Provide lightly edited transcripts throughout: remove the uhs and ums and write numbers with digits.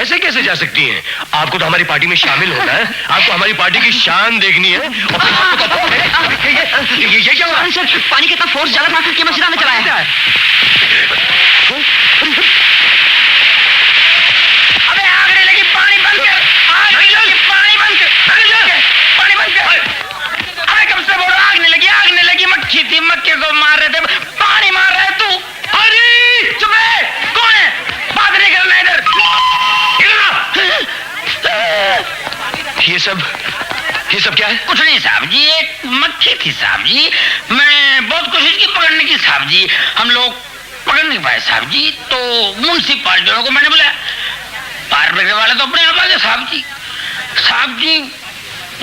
ऐसे कैसे जा सकती हैं? आपको तो हमारी पार्टी में शामिल होना है, आपको हमारी पार्टी की शान देखनी है। ये क्या हुआ? सर, पानी कितना फोर्स ज्यादा था कि मशीन में चलाया। अबे आग नहीं लगी, पानी बंद कर। आग नहीं लगी, पानी बंद कर। पानी बंद कर। अबे कब से बोल रहा आग नहीं लगी, आग नहीं लगी। मक्खी थी, मक्खी को मार रहे थे, पानी मार रहे तू। अरे चुप है, कौन है? बात नहीं करना इधर। ये सब क्या है? कुछ नहीं साहब जी, एक मक्खी थी साहब जी। मैं बहुत कोशिश की पकड़ने की साहब जी, हम लोग पकड़ नहीं पाए साहब जी। तो म्युनिसिपालिटी वालों को मैंने बुलाया, फायर ब्रिगेड वाले तो अपने आप आ गए साहब जी। साहब जी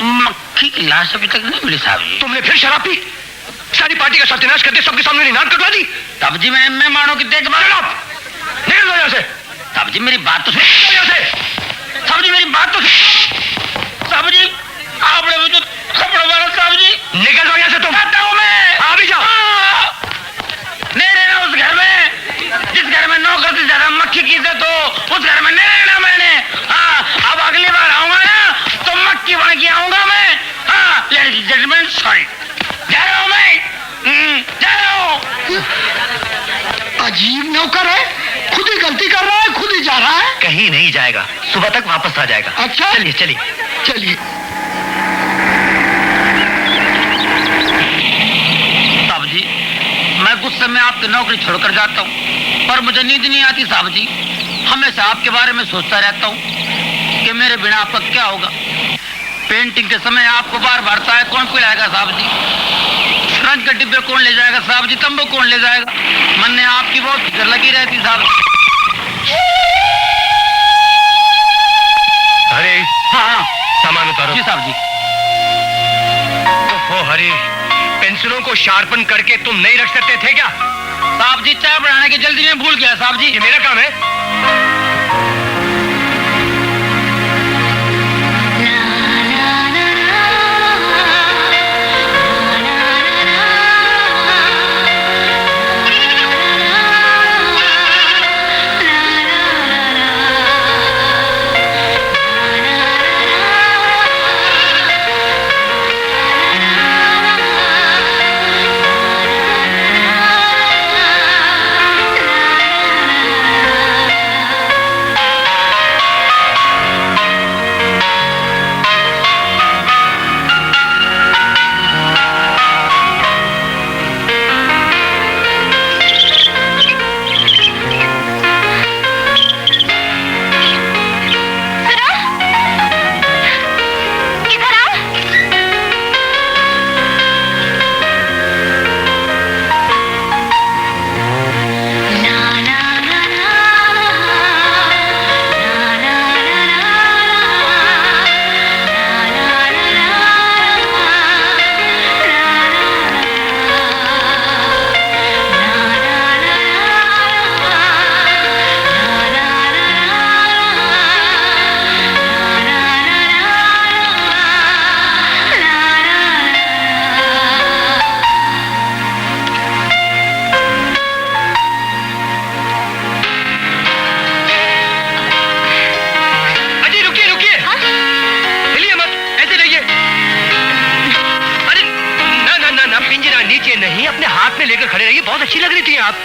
मक्खी की लाश अभी तक नहीं मिली साहब जी। तुमने फिर शराब पी, सारी पार्टी का सत्यानाश करके सबके सामने निनाद कटवा दी। तब जी मैं मानो कि देख निकल दो यहाँ से। तब जी मेरी बात तो सुन। साहब जी मेरी बात तो साहब जी, आपने मुझे खबर वाला साहब जी। निकल दो यहाँ से तुम। कहता हूँ मैं। अभी जाओ। नहीं रहना उस घर में, जिस घर में नौकर से ज्यादा मक्खी की इज्जत हो, उस घर में नहीं रहना मैंने। हाँ, अब अगली बार आऊंगा ना तो मक्खी बन के आऊंगा मैं। हाँ, लेडीज एंड जेंटलमैन, सॉरी। जा रहा हूँ मैं, जा रहा हूँ। अजीब नौकर है, खुद ही गलती कर रहा है, खुद ही जा रहा है। कहीं नहीं जाएगा, सुबह तक वापस आ जाएगा। अच्छा, चलिए चलिए चलिए। साहब जी मैं गुस्से में आपकी नौकरी छोड़कर जाता हूँ, पर मुझे नींद नहीं आती साहब जी। हमेशा आपके बारे में सोचता रहता हूँ कि मेरे बिना आपका क्या होगा। पेंटिंग के समय आपको बार बार है कौन पिलाएगा साहब जी, रंग के डिब्बे कौन ले जाएगा साहब जी, तंबू कौन ले जाएगा। मन ने आपकी बहुत फिक्र लगी रहती साहब। अरे हाँ सामान उतारो। जी साहब जी। ओहो हरी, पेंसिलों को शार्पन करके तुम नहीं रख सकते थे क्या? साहब जी चाय बनाने की जल्दी में भूल गया साहब जी। ये मेरा काम है।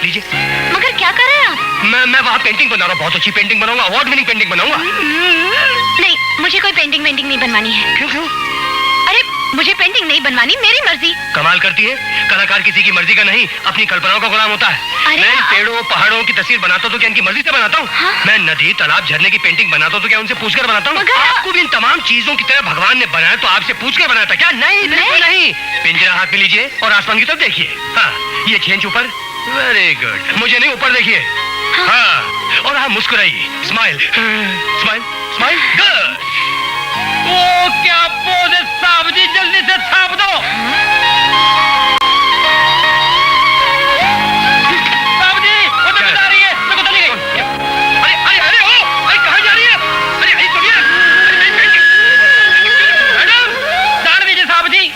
लीजिए। मगर क्या कर रहे हैं आप? मैं वहाँ पेंटिंग बना रहा हूँ, बहुत अच्छी पेंटिंग बनाऊंगा, अवार्ड विनिंग पेंटिंग बनाऊंगा। नहीं, मुझे कोई पेंटिंग नहीं बनवानी है। क्यों क्यों? अरे मुझे पेंटिंग नहीं बनवानी, मेरी मर्जी। कमाल करती है, कलाकार किसी की मर्जी का नहीं अपनी कल्पनाओं का गुलाम होता है। मैं पेड़ों पहाड़ों की तस्वीर बनाता हूँ तो क्या इनकी मर्जी से बनाता हूँ? हाँ? मैं नदी तालाब झरने की पेंटिंग बनाता हूँ तो क्या उनसे पूछकर बनाता हूँ? आपको भी इन तमाम चीजों की तरह भगवान ने बनाया तो आपसे पूछकर बनाया था क्या? नहीं बिल्कुल नहीं। पिंजरा हाथ में लीजिए और आसमान की तरफ देखिए। हाँ, ये छेंच ऊपर, वेरी गुड। मुझे नहीं, ऊपर देखिए। हाँ, और हाँ मुस्कुराइए, स्माइल स्माइल स्माइल, गुड। वो क्या पोज है साहब जी, जल्दी से छाप दो। साहब जी वो तो बता रही है, तो बता नहीं गई। अरे अरे अरे ओ, अरे कहाँ जा रही है? अरे अरे सुनिए मैडम, जान दीजिए साहब जी,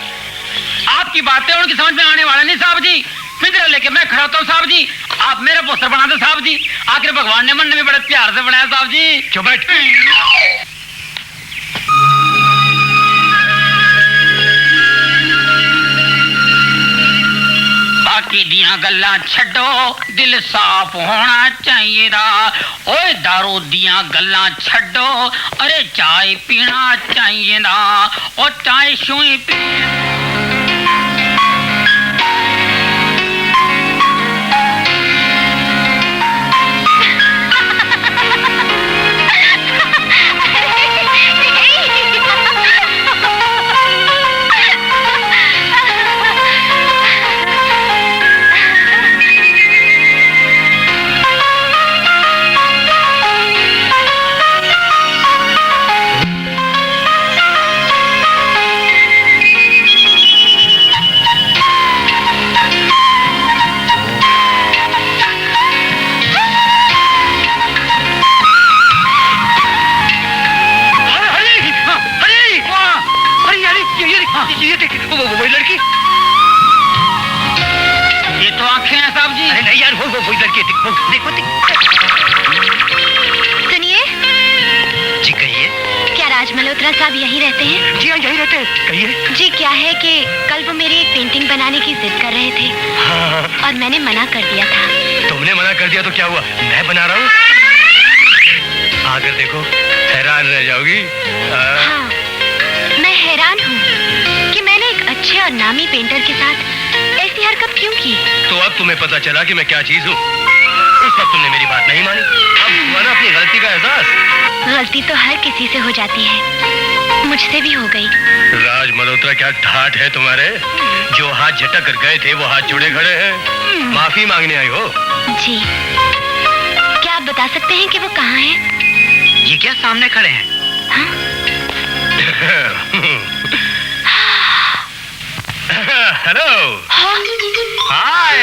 आपकी बातें उनकी समझ में आने वाला नहीं साहब जी। पिंजरा लेके मैं खड़ा होता हूँ साहब जी। आप मेरा पोस्टर बना दो साहब जी। आखिर भगवान ने मन में बड़े प्यार से बनाया साहब जी। चुप बैठ। बाकी दिया गल्ला छड्डो, दिल साफ होना चाहिए दा। ओए दारू दिया गल्ला छड्डो, अरे चाय पीना चाहिए दा। ओ चाय शूई पी ये देख, वो लड़की। ये तो आंखें हैं साहब जी। अरे नहीं यार, वो लड़की देखो। सुनिए। जी कहिए। क्या राज मल्होत्रा साहब यहीं रहते हैं? जी हाँ, यहीं रहते हैं। कहिए। जी क्या है कि कल वो मेरी एक पेंटिंग बनाने की जिद कर रहे थे। हाँ। और मैंने मना कर दिया था। तुमने मना कर दिया तो क्या हुआ? मैं बना रहा हूँ। आकर देखो, हैरान रह जाओगी। हाँ, मैं हैरान हूँ कि मैंने एक अच्छे और नामी पेंटर के साथ ऐसी हरकत क्यों की। तो अब तुम्हें पता चला कि मैं क्या चीज हूँ। उस वक्त तुमने मेरी बात नहीं मानी। अब हुआ ना अपनी गलती का एहसास। गलती तो हर किसी से हो जाती है, मुझसे भी हो गई। राज मल्होत्रा, क्या ठाठ है तुम्हारे। जो हाथ झटक कर गए थे वो हाथ जुड़े खड़े हैं। माफी मांगने आई हो। जी, क्या आप बता सकते हैं कि वो कहाँ हैं? ये क्या सामने खड़े हैं? हाँ? हेलो। हाँ? हाय।